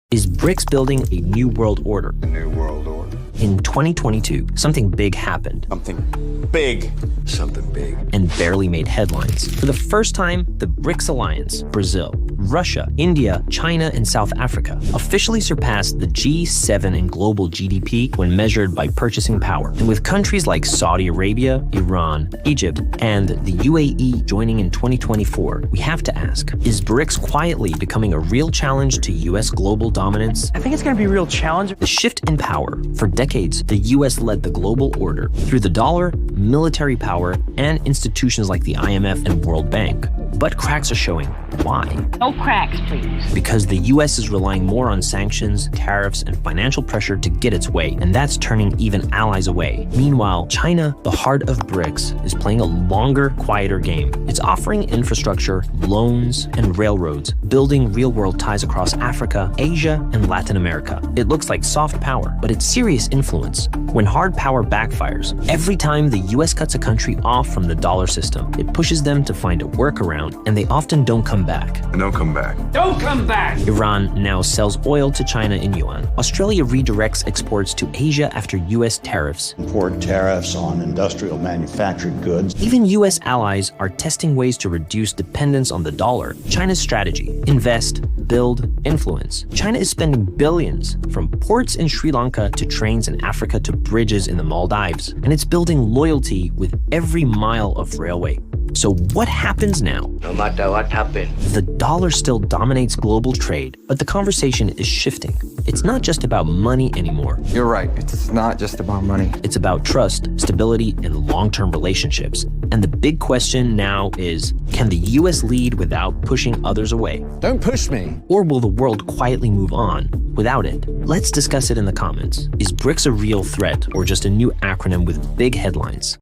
Is BRICS building a new world order? A new world order. In 2022, something big happened. Something big. Something big. And barely made headlines. For the first time, the BRICS alliance, Brazil, Russia, India, China, and South Africa, officially surpassed the G7 in global GDP when measured by purchasing power. And with countries like Saudi Arabia, Iran, Egypt, and the UAE joining in 2024, we have to ask, is BRICS quietly becoming a real challenge to US global dominance? I think it's going to be a real challenge. The shift in power. For decades, the US led the global order through the dollar, military power, and institutions like the IMF and World Bank. But cracks are showing. Why? No cracks, please. Because the US is relying more on sanctions, tariffs, and financial pressure to get its way, and that's turning even allies away. Meanwhile, China, the heart of BRICS, is playing a longer, quieter game. It's offering infrastructure, loans, and railroads, building real-world ties across Africa, Asia, and Latin America. It looks like soft power, but it's serious influence. When hard power backfires, every time the US cuts a country off from the dollar system, it pushes them to find a workaround, and they often don't come back. Don't come back. Don't come back! Iran now sells oil to China in yuan. Australia redirects exports to Asia after US tariffs. Import tariffs on industrial manufactured goods. Even US allies are testing ways to reduce dependence on the dollar. China's strategy: invest, build, influence. China is spending billions, from ports in Sri Lanka to trains in Africa to bridges in the Maldives. And it's building loyalty with every mile of railway. So what happens now? No matter what happens, The dollar still dominates global trade, but the conversation is shifting. It's not just about money anymore. You're right, it's not just about money. It's about trust, stability, and long-term relationships. And the big question now is, can the US lead without pushing others away? Don't push me. Or will the world quietly move on without it? Let's discuss it in the comments. Is BRICS a real threat or just a new acronym with big headlines?